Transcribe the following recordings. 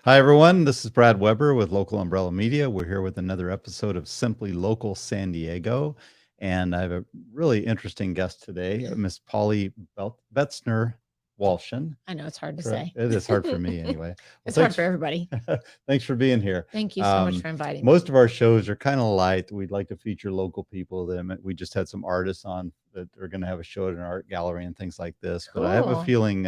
Hi, everyone. This is Brad Weber with Local Umbrella Media. We're here with another episode of Simply Local San Diego. And I have a really interesting guest today, Miss Polly Betzner Walshin. I know it's hard to Correct. say. It is hard for me anyway. Well, It's hard for everybody. thanks for being here. Thank you so much for inviting me. Most of our shows are kind of light. We'd like to feature local people. We just had some artists on that are going to have a show at an art gallery and things like this. But I have a Cool. feeling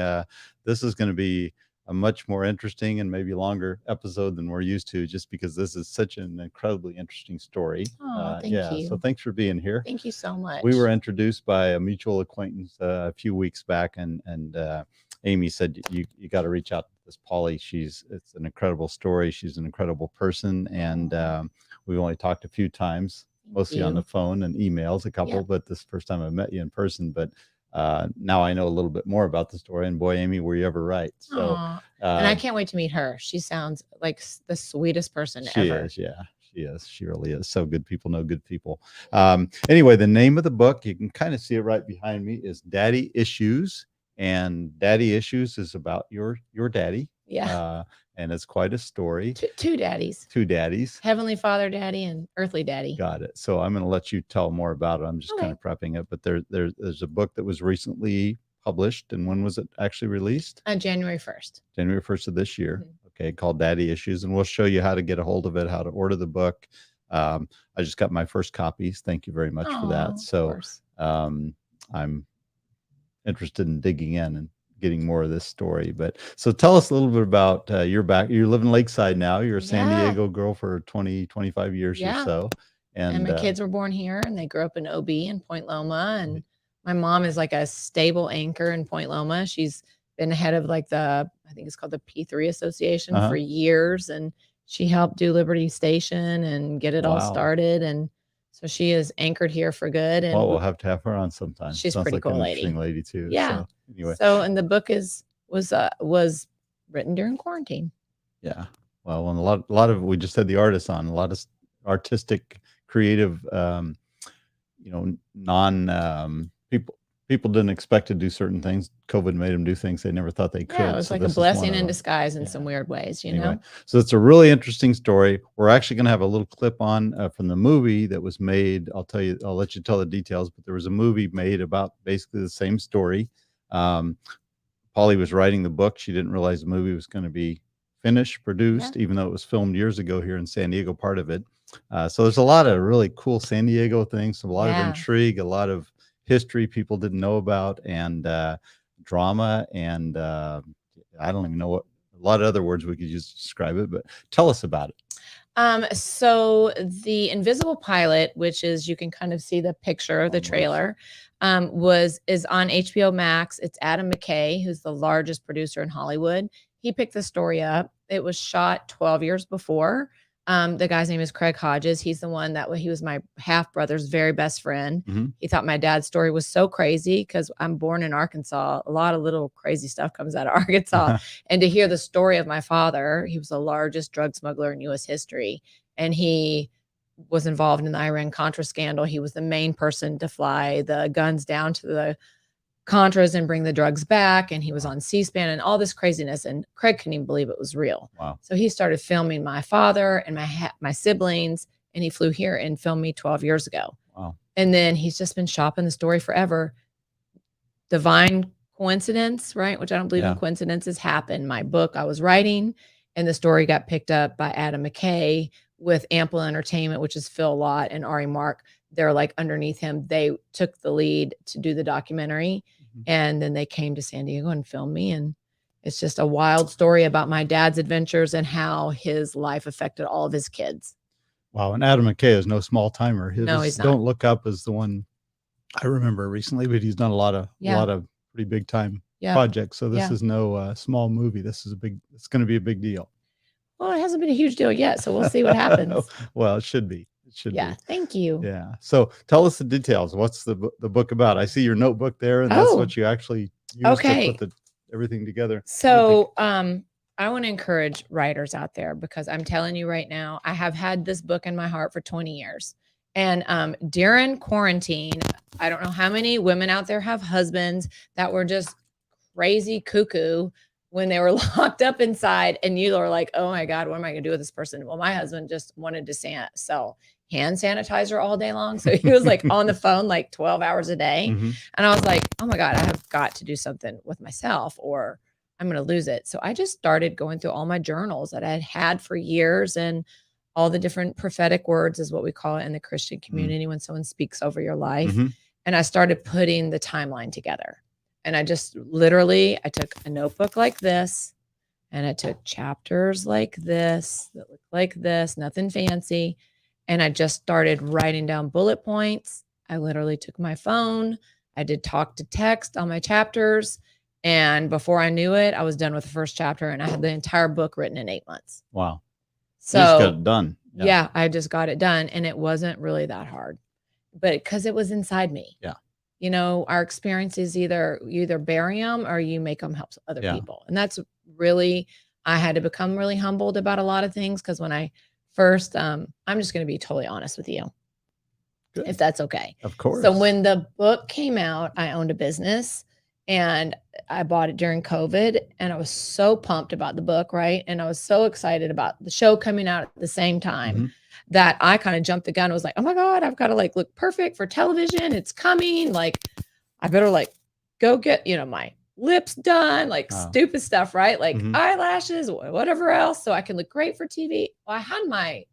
this is going to be a much more interesting and maybe longer episode than we're used to, just because this is such an incredibly interesting story. Oh, thank Yeah, so you. thanks for being here. Thank you so much. We were introduced by a mutual acquaintance a few weeks back, and Amy said you got to reach out to this Polly. It's an incredible story. She's an incredible person, and we've only talked a few times, mostly on the phone and emails, a couple. Yeah. But this is the first time I met you in person. But now I know a little bit more about the story. And boy, Amy, were you ever right? So, and I can't wait to meet her. She sounds like the sweetest person she ever. is, yeah. She is. She really is. So good people know good people. Anyway, the name of the book, you can kind of see it right behind me, is Daddy Issues. And Daddy Issues is about your daddy. Yeah. And it's quite a story. Two daddies. Two daddies. Heavenly Father daddy and earthly daddy. Got it. So I'm going to let you tell more about it. I'm just kind of prepping it. But there's a book that was recently published. And when was it actually released? January 1st. January 1st of this year. Okay, called Daddy Issues, and we'll show you how to get a hold of it, how to order the book. I just got my first copies. Thank you very much for that. So I'm interested in digging in and getting more of this story. But so tell us a little bit about your back. You live in Lakeside now. You're a San Diego girl for 20-25 years or so. And my kids were born here, and they grew up in OB in Point Loma. And my mom is like a stable anchor in Point Loma. She's been head of like I think it's called the P3 Association for years. And she helped do Liberty Station and get it all started. And so she is anchored here for good. And we'll have to have her on sometime. She's a pretty cool lady. Interesting lady too. Yeah. So, anyway. So, and the book was written during quarantine. Yeah. Well, and a lot of, we just had the artists on, a lot of artistic, creative, people didn't expect to do certain things. COVID made them do things they never thought they could. Yeah, it was like a blessing in disguise in some weird ways, you know? So it's a really interesting story. We're actually going to have a little clip on from the movie that was made. I'll let you tell the details, but there was a movie made about basically the same story. Polly was writing the book. She didn't realize the movie was going to be finished, produced, even though it was filmed years ago here in San Diego, part of it. So there's a lot of really cool San Diego things, a lot of intrigue, a lot of history people didn't know about, and drama, and I don't even know what a lot of other words we could use to describe it, but tell us about it. So the Invisible Pilot, which is, you can kind of see the picture of the trailer, is on HBO Max. It's Adam McKay, who's the largest producer in Hollywood. He picked the story up. It was shot 12 years before. The guy's name is Craig Hodges. He's the one he was my half brother's very best friend. He thought my dad's story was so crazy because I'm born in Arkansas. A lot of little crazy stuff comes out of Arkansas. And to hear the story of my father, he was the largest drug smuggler in U.S. history. And he was involved in the Iran-Contra scandal. He was the main person to fly the guns down to the Contras and bring the drugs back, and he was on C-SPAN and all this craziness, and Craig couldn't even believe it was real. Wow. So he started filming my father and my siblings, and he flew here and filmed me 12 years ago. Wow. And then he's just been shopping the story forever. Divine coincidence, right? Which I don't believe in coincidences, happened. My book I was writing, and the story got picked up by Adam McKay with Ample Entertainment, which is Phil Lott and Ari Mark. They're like underneath him. They took the lead to do the documentary. And then they came to San Diego and filmed me. And it's just a wild story about my dad's adventures and how his life affected all of his kids. Wow. And Adam McKay is no small timer. No, he's not. Don't Look Up is the one I remember recently, but he's done a lot of pretty big time projects. So this is no small movie. It's going to be a big deal. Well, it hasn't been a huge deal yet. So we'll see what happens. Well, it should be. Thank you. Yeah. So tell us the details. What's the book about? I see your notebook there, and that's what you actually used to put everything together. So I want to encourage writers out there, because I'm telling you right now, I have had this book in my heart for 20 years. And during quarantine, I don't know how many women out there have husbands that were just crazy cuckoo when they were locked up inside, and you were like, oh my God, what am I going to do with this person? Well, my husband just wanted to sell hand sanitizer all day long. So he was like on the phone like 12 hours a day. Mhm. And I was like, oh my God, I have got to do something with myself or I'm going to lose it. So I just started going through all my journals that I had had for years and all the different prophetic words is what we call it in the Christian community when someone speaks over your life. Mhm. And I started putting the timeline together. And I just literally, I took a notebook like this and I took chapters like this that look like this, nothing fancy. And I just started writing down bullet points. I literally took my phone. I did talk to text on my chapters. And before I knew it, I was done with the first chapter and I had the entire book written in 8 months. Wow. So you just got it done. Yeah, I just got it done. And it wasn't really that hard, but because it was inside me. Yeah. You know, our experiences you either bury them or you make them help other people. And that's really, I had to become really humbled about a lot of things. Cause when I first, I'm just going to be totally honest with you, Good. if that's okay. Of course. So when the book came out, I owned a business and I bought it during COVID and I was so pumped about the book. Right. And I was so excited about the show coming out at the same time that I kind of jumped the gun. I was like, oh my God, I've got to like look perfect for television. It's coming. Like, I better like go get, my lips done, like stupid stuff, right? Like eyelashes, whatever else. So I can look great for TV. Well, I had my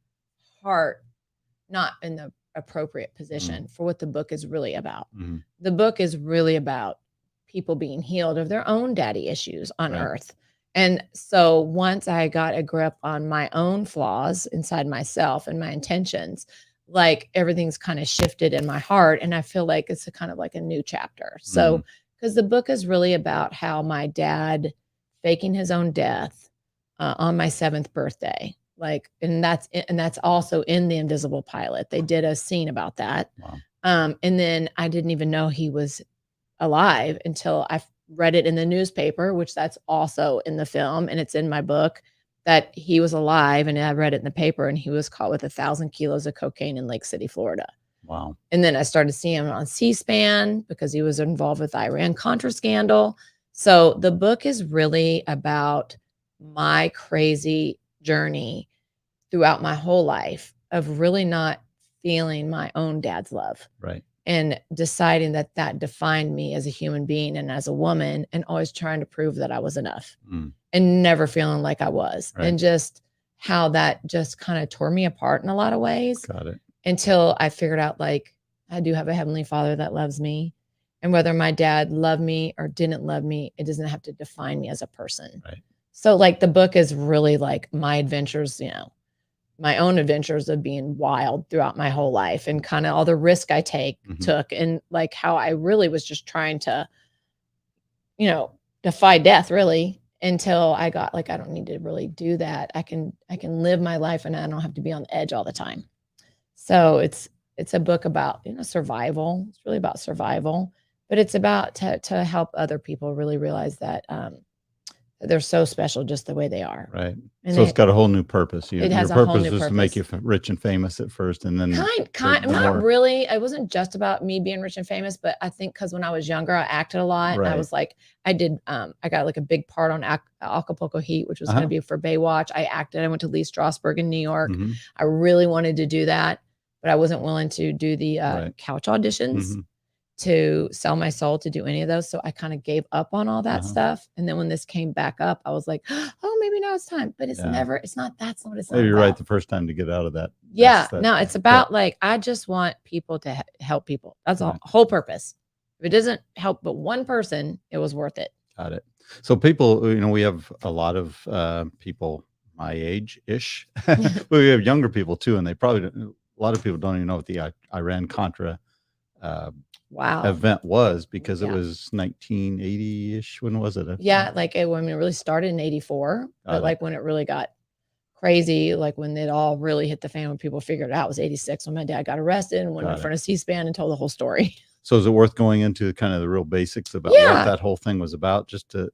heart not in the appropriate position for what the book is really about. The book is really about people being healed of their own daddy issues on earth. And so once I got a grip on my own flaws inside myself and my intentions, like everything's kind of shifted in my heart. And I feel like it's a kind of like a new chapter. So, because the book is really about how my dad faking his own death on my 7th birthday, like, and that's also in The Invisible Pilot. They did a scene about that. Wow. And then I didn't even know he was alive until I read it in the newspaper, which that's also in the film. And it's in my book that he was alive. And I read it in the paper and he was caught with 1,000 kilos of cocaine in Lake City, Florida. Wow. And then I started seeing him on C-SPAN because he was involved with the Iran-Contra scandal. So the book is really about my crazy journey throughout my whole life of really not feeling my own dad's love. Right. And deciding that defined me as a human being and as a woman, and always trying to prove that I was enough and never feeling like I was. Right. And just how that just kind of tore me apart in a lot of ways. Got it. Until I figured out, like, I do have a heavenly father that loves me. And whether my dad loved me or didn't love me, it doesn't have to define me as a person. Right. So like the book is really like my adventures, my own adventures of being wild throughout my whole life and kind of all the risk I took and like how I really was just trying to, defy death really until I got like, I don't need to really do that. I can live my life and I don't have to be on the edge all the time. So it's a book about, survival. It's really about survival, but it's about to help other people really realize that, they're so special just the way they are. Right. And so it's got a whole new purpose. It has your a whole new purpose was to make you rich and famous at first, and then not really. It wasn't just about me being rich and famous, but I think because when I was younger, I acted a lot. Right. I was like, I got like a big part on Acapulco Heat, which was going to be for Baywatch. I acted. I went to Lee Strasberg in New York. I really wanted to do that, but I wasn't willing to do the couch auditions. To sell my soul to do any of those. So I kind of gave up on all that stuff. And then when this came back up, I was like, oh, maybe now it's time. But that's not what it's maybe you're about. right the first time to get out of that. It's about like, I just want people to help people. That's the whole purpose. If it doesn't help but one person, it was worth it. Got it. So people, we have a lot of people my age-ish. But we have younger people too. And they probably a lot of people don't even know what the Iran-Contra event was, because it was 1980-ish. When was it? Like when it really started in 84, but like when it really got crazy, like when it all really hit the fan, when people figured it out, was 86 when my dad got arrested and went in front of C-SPAN and told the whole story. So is it worth going into kind of the real basics about what that whole thing was about, just to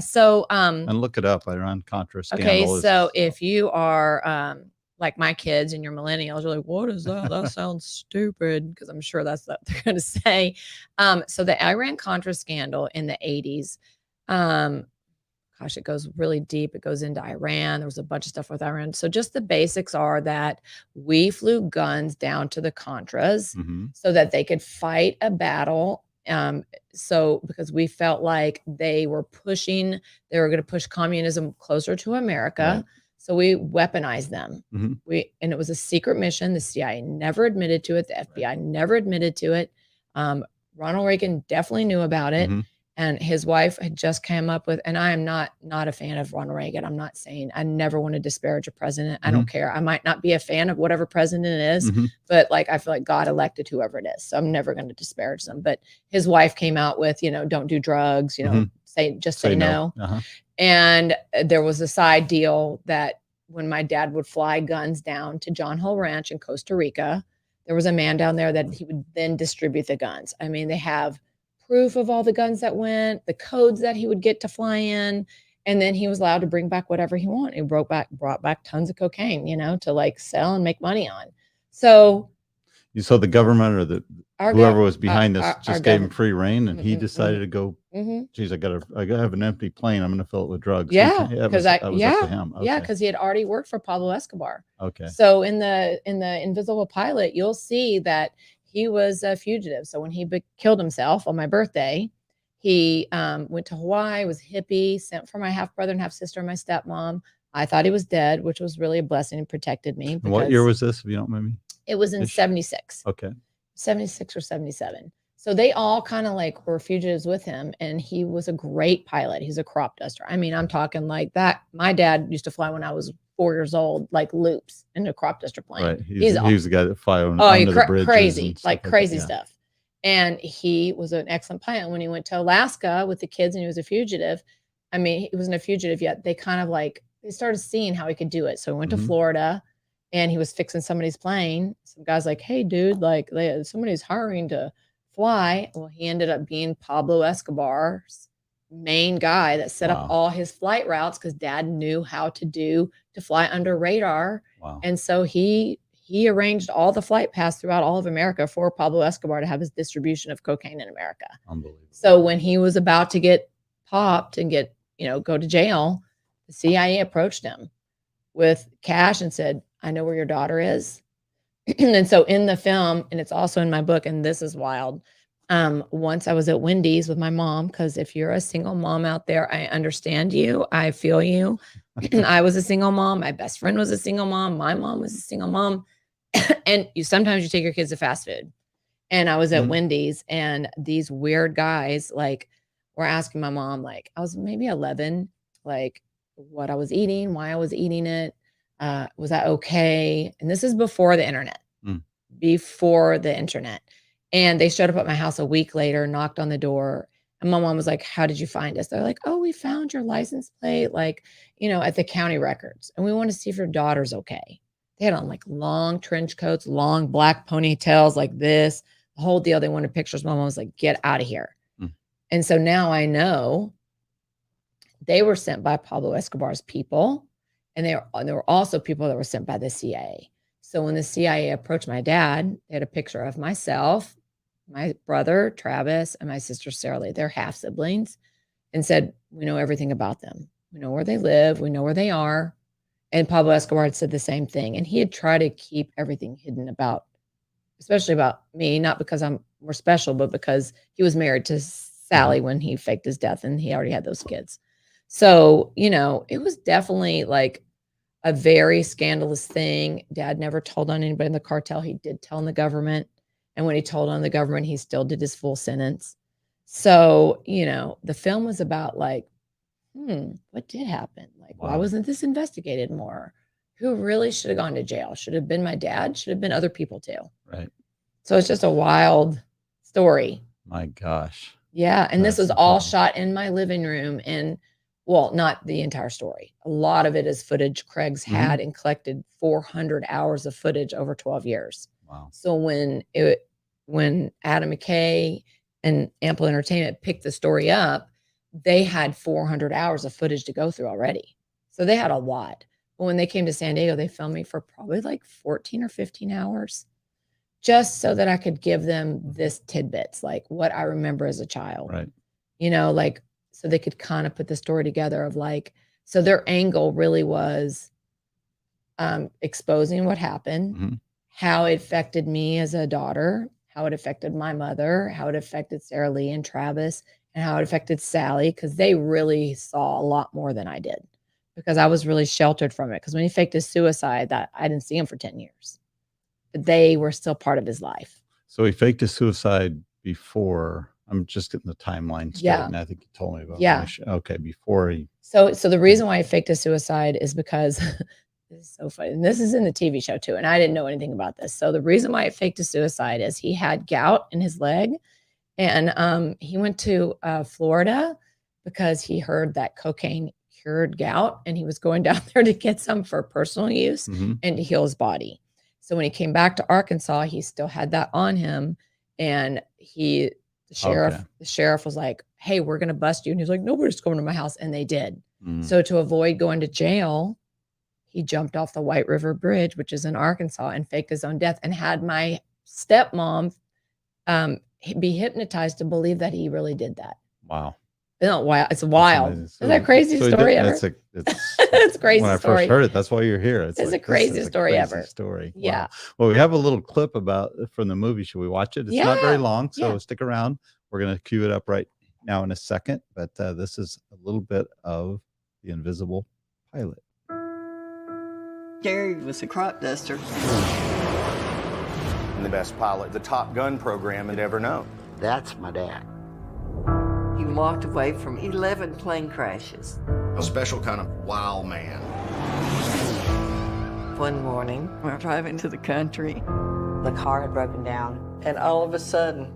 So and look it up, Iran-Contra scandal. Okay, so if you are like my kids and your millennials, you're like, what is that? That sounds stupid, because I'm sure that's what they're going to say. So the Iran-Contra scandal in the 80s, gosh, it goes really deep. It goes into Iran. There was a bunch of stuff with Iran. So just the basics are that we flew guns down to the Contras Mm-hmm. so that they could fight a battle. So because we felt like they were going to push communism closer to America. Right. So we weaponized them. Mm-hmm. And it was a secret mission. The CIA never admitted to it. The FBI never admitted to it. Ronald Reagan definitely knew about it. Mm-hmm. And his wife had just come up with, and I am not a fan of Ronald Reagan. I'm not saying I never want to disparage a president. I don't care. I might not be a fan of whatever president it is, but like, I feel like God elected whoever it is. So I'm never going to disparage them. But his wife came out with, don't do drugs, say no. And there was a side deal that when my dad would fly guns down to John Hill Ranch in Costa Rica, there was a man down there that he would then distribute the guns. I mean, they have proof of all the guns that went, the codes that he would get to fly in, and then he was allowed to bring back whatever he wanted. He brought back tons of cocaine, to like sell and make money on. So the government or whoever was behind this just gave him free reign, and he decided to go. Geez, I gotta have an empty plane. I'm gonna fill it with drugs. Yeah, because that was up to him. Okay. Yeah, because he had already worked for Pablo Escobar. Okay. So in the Invisible Pilot, you'll see that he was a fugitive. So when he killed himself on my birthday, he went to Hawaii, was hippie, sent for my half brother and half sister and my stepmom. I thought he was dead, which was really a blessing and protected me. And what year was this, if you don't mind me? It was in 76. Okay. 76 or 77. So they all kind of like were fugitives with him, and he was a great pilot. He's a crop duster. I mean, I'm talking like that. My dad used to fly when I was 4 years old, like loops in a crop duster plane. Right. He was the guy that fly on under the bridges. Crazy, like crazy stuff. And he was an excellent pilot. When he went to Alaska with the kids and he was a fugitive, I mean, he wasn't a fugitive yet. They kind of like, they started seeing how he could do it. So he went to Florida, and he was fixing somebody's plane. Some guy's like, hey, dude, like somebody's hiring to fly. Well, he ended up being Pablo Escobar's main guy that set up all his flight routes, because dad knew how to fly under radar. Wow. And so he arranged all the flight paths throughout all of America for Pablo Escobar to have his distribution of cocaine in America. Unbelievable. So when he was about to get popped and go to jail, the CIA approached him with cash and said, I know where your daughter is. And so in the film, and it's also in my book, and this is wild. Once I was at Wendy's with my mom, because if you're a single mom out there, I understand you. I feel you. I was a single mom. My best friend was a single mom. My mom was a single mom. And sometimes you take your kids to fast food. And I was at Wendy's, and these weird guys like were asking my mom, like I was maybe 11, like what I was eating, why I was eating it. Was that okay? And this is before the internet. And they showed up at my house a week later, knocked on the door. And my mom was like, how did you find us? They're like, oh, we found your license plate, like, at the county records. And we want to see if your daughter's okay. They had on like long trench coats, long black ponytails like this, the whole deal. They wanted pictures. My mom was like, get out of here. And so now I know they were sent by Pablo Escobar's people. And there were also people that were sent by the CIA. So when the CIA approached my dad, they had a picture of myself, my brother, Travis, and my sister, Sarah Lee. They're half siblings, and said, we know everything about them. We know where they live. We know where they are. And Pablo Escobar had said the same thing. And he had tried to keep everything hidden especially about me, not because I'm more special, but because he was married to Sally when he faked his death, and he already had those kids. So, it was definitely like a very scandalous thing. Dad never told on anybody in the cartel. He did tell on the government. And when he told on the government, he still did his full sentence. So, the film was about like, what did happen? Like, why wasn't this investigated more? Who really should have gone to jail? Should have been my dad, should have been other people too. Right. So it's just a wild story. My gosh. Yeah. And this was all shot in my living room. And well, not the entire story. A lot of it is footage Craig's had and collected 400 hours of footage over 12 years. Wow. So when Adam McKay and Ample Entertainment picked the story up, they had 400 hours of footage to go through already. So they had a lot. But when they came to San Diego, they filmed me for probably like 14 or 15 hours, just so that I could give them this tidbits, like what I remember as a child. Right. Like so they could kind of put the story together of like, so their angle really was exposing what happened, how it affected me as a daughter, how it affected my mother, how it affected Sarah Lee and Travis, and how it affected Sally, because they really saw a lot more than I did, because I was really sheltered from it. Because when he faked his suicide, that I didn't see him for 10 years, but they were still part of his life. So he faked his suicide before. I'm just getting the timeline straight, Yeah. and I think you told me about. Yeah. Okay, before he. So the reason why he faked his suicide is because this is so funny. And this is in the TV show too, and I didn't know anything about this. So the reason why he faked his suicide is he had gout in his leg, and he went to Florida because he heard that cocaine cured gout, and he was going down there to get some for personal use and to heal his body. So when he came back to Arkansas, he still had that on him, and the sheriff was like, "Hey, we're going to bust you." And he's like, "Nobody's coming to my house." And they did. So to avoid going to jail, he jumped off the White River Bridge, which is in Arkansas, and faked his own death, and had my stepmom be hypnotized to believe that he really did that. Wow. No, wow. It's wild. Isn't that crazy story ever? It's crazy when I story. First heard it, that's why you're here. It's like, the craziest story ever. Story. Yeah. Wow. Well, we have a little clip from the movie. Should we watch it? It's not very long, so stick around. We're going to cue it up right now in a second, but this is a little bit of The Invisible Pilot. Gary was a crop duster. The best pilot the Top Gun program had ever known. That's my dad. He walked away from 11 plane crashes. A special kind of wild man. One morning, we're driving to the country. The car had broken down. And all of a sudden,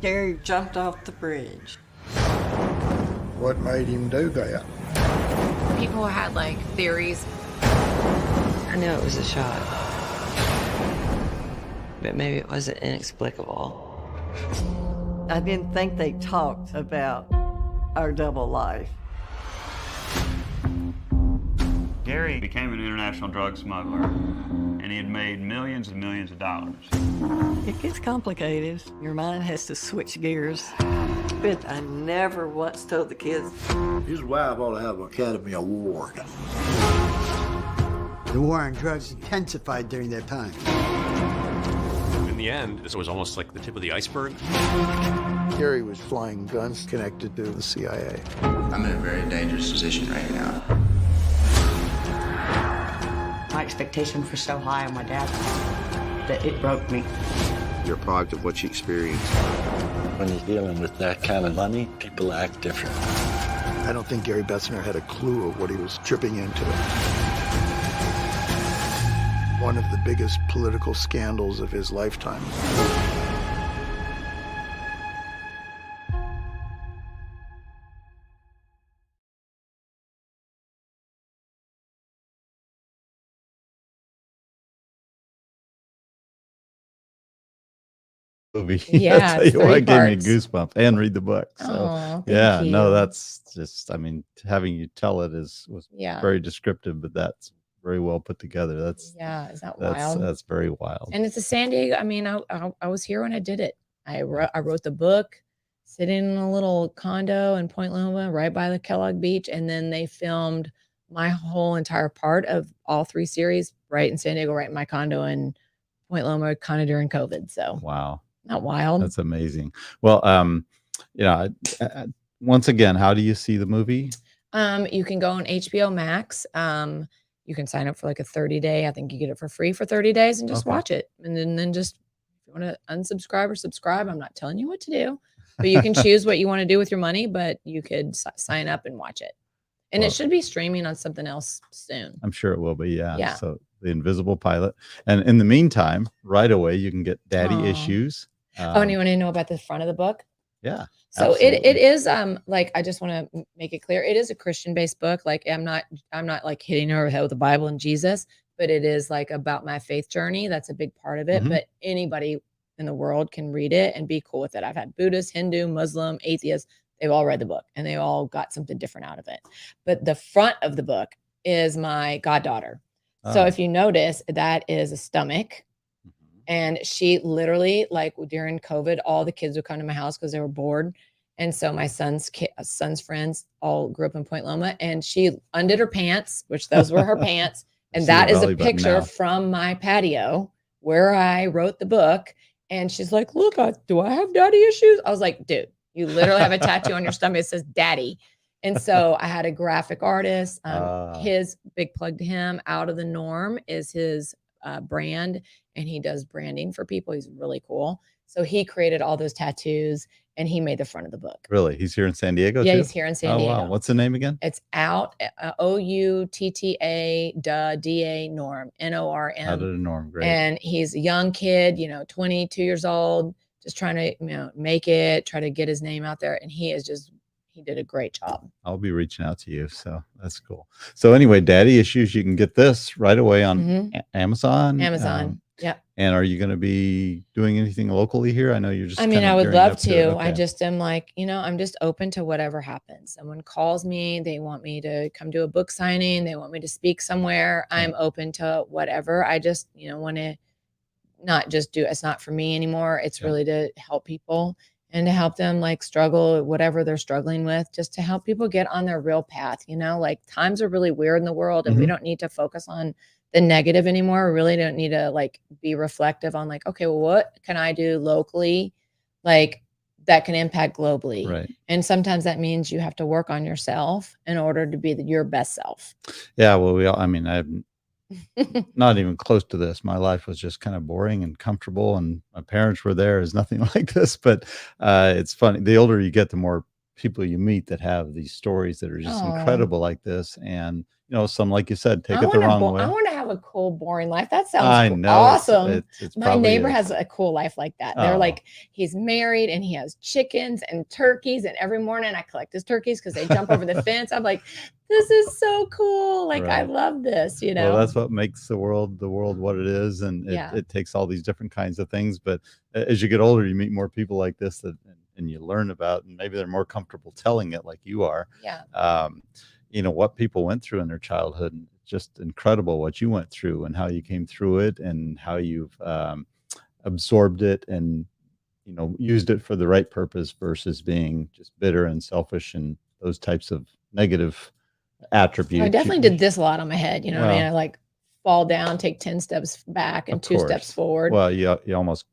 Gary jumped off the bridge. What made him do that? People had like theories. I knew it was a shot, but maybe it wasn't inexplicable. I didn't think they talked about our double life. Gary became an international drug smuggler, and he had made millions and millions of dollars. It gets complicated. Your mind has to switch gears. But I never once told the kids. His wife ought to have an Academy Award. The war on drugs intensified during that time. In the end, this was almost like the tip of the iceberg. Gary was flying guns connected to the CIA. I'm in a very dangerous position right now. My expectations were so high on my dad that it broke me. You're a product of what you experienced. When you're dealing with that kind of money, people act different. I don't think Gary Betzner had a clue of what he was tripping into. One of the biggest political scandals of his lifetime. Movie. Yeah, I'll tell you why it gave me parts. goosebumps, and read the book. So Oh, yeah, thank no, you. that's just, I mean, having you tell it was Yeah. very descriptive, but that's very well put together. That's Is that wild? that's very wild. And it's a San Diego. I mean, I was here when I did it. I wrote the book, sitting in a little condo in Point Loma, right by the Kellogg Beach, and then they filmed my whole entire part of all 3 series right in San Diego, right in my condo in Point Loma, kind of during COVID. So Wow. not wild. That's amazing. Well, once again, how do you see the movie? You can go on HBO Max. You can sign up for like a 30-day. I think you get it for free for 30 days and just watch it. And then just, if you want to unsubscribe or subscribe, I'm not telling you what to do, but you can choose what you want to do with your money, but you could sign up and watch it. And it should be streaming on something else soon. I'm sure it will be. Yeah. So The Invisible Pilot. And in the meantime, right away, you can get Daddy Issues. And you want to know about the front of the book? Yeah. So absolutely. it is like, I just want to make it clear, it is a Christian based book. Like I'm not like hitting her over the head with the Bible and Jesus, but it is like about my faith journey. That's a big part of it. But anybody in the world can read it and be cool with it. I've had Buddhist, Hindu, Muslim, atheists. They've all read the book and they all got something different out of it. But the front of the book is my goddaughter. So if you notice, that is a stomach. And she literally, like during COVID, all the kids would come to my house because they were bored. And so my son's friends all grew up in Point Loma, and she undid her pants, which those were her pants. And that is a picture from my patio where I wrote the book. And she's like, look, do I have daddy issues? I was like, dude, you literally have a tattoo on your stomach that says daddy. And so I had a graphic artist. His big plug to him, Out of the Norm, is his brand, and he does branding for people. He's really cool. So he created all those tattoos, and he made the front of the book. Really? He's here in San Diego too? Yeah, he's here in San Diego. Wow. What's the name again? It's Out, OUTTA, DA, Norm, NORM. Out of the Norm. Great. And he's a young kid, 22 years old, just trying to make it, try to get his name out there. And he did a great job. I'll be reaching out to you. So that's cool. So anyway, Daddy Issues, you can get this right away on Amazon. Yep. And are you going to be doing anything locally here? I know you're just. I mean, I would love to. Okay. I just am like, I'm just open to whatever happens. Someone calls me, they want me to come do a book signing, they want me to speak somewhere. I'm open to whatever. I just, want to not just do, it's not for me anymore. It's really to help people and to help them like struggle, whatever they're struggling with, just to help people get on their real path. Like times are really weird in the world, and we don't need to focus on the negative anymore. We really don't need to like be reflective on like, okay, well, what can I do locally like that can impact globally? Right. And sometimes that means you have to work on yourself in order to be your best self. Yeah. Well, I'm not even close to this. My life was just kind of boring and comfortable, and my parents were there. Is nothing like this, but it's funny. The older you get, the more people you meet that have these stories that are just incredible like this. And some, like you said, take it the wrong way. I want to have a cool, boring life. That sounds awesome. My neighbor has a cool life like that. They're like, he's married and he has chickens and turkeys, and every morning I collect his turkeys because they jump over the fence. I'm like, this is so cool. Like, I love this, Well, that's what makes the world what it is. And it takes all these different kinds of things. But as you get older, you meet more people like this and you learn about, and maybe they're more comfortable telling it like you are. Yeah. What people went through in their childhood. It's just incredible what you went through and how you came through it, and how you've absorbed it and, used it for the right purpose versus being just bitter and selfish and those types of negative attributes. I definitely did this a lot on my head. What I mean? I like fall down, take 10 steps back and 2 steps forward. Well, you almost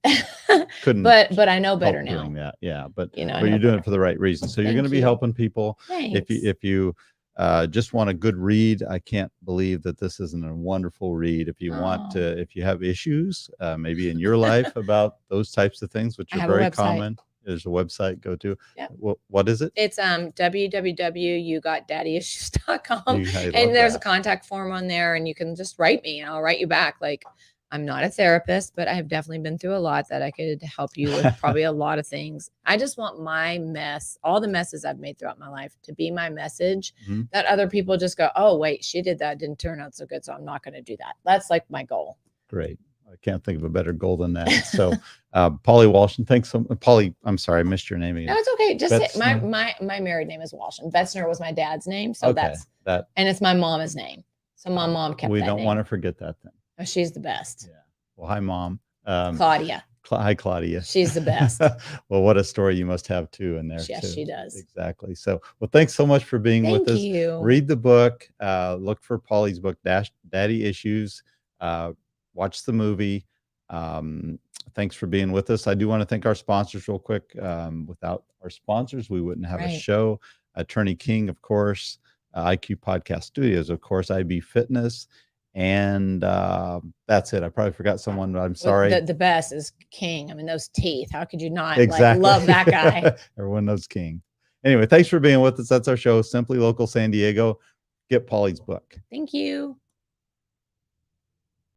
couldn't. but I know better now. Doing that. Yeah. But but you're doing it for the right reason. So you're going to be helping people. Thanks. If you just want a good read, I can't believe that this isn't a wonderful read. If you want to, if you have issues, maybe in your life about those types of things, which are very common, there's a website go to. Yeah. What is it? It's www.yougotdaddyissues.com. And there's a contact form on there, and you can just write me and I'll write you back. Like, I'm not a therapist, but I have definitely been through a lot that I could help you with probably a lot of things. I just want my mess, all the messes I've made throughout my life, to be my message that other people just go, oh, wait, she did that. Didn't turn out so good, so I'm not going to do that. That's like my goal. Great. I can't think of a better goal than that. So, Polly Walshin, thanks so much. Polly, I'm sorry, I missed your name again. No, it's okay. Just my married name is Walshin. Betzner was my dad's name, so that's that, and it's my mama's name. So my mom kept. We that don't name. want to forget that then. Oh, she's the best. Yeah. Well, hi, Mom. Claudia. Hi, Claudia. She's the best. Well, what a story you must have too in there. Yes, she does. Exactly. So, well, thanks so much for being with us. Thank you. Read the book. Look for Polly's book, Daddy Issues. Watch the movie. Thanks for being with us. I do want to thank our sponsors real quick. Without our sponsors, we wouldn't have a show. Attorney King, of course, IQ Podcast Studios, of course, IB Fitness, and that's it. I probably forgot someone, but I'm sorry. The best is King. I mean, those teeth. How could you not love that guy? Everyone knows King. Anyway, thanks for being with us. That's our show, Simply Local San Diego. Get Polly's book. Thank you.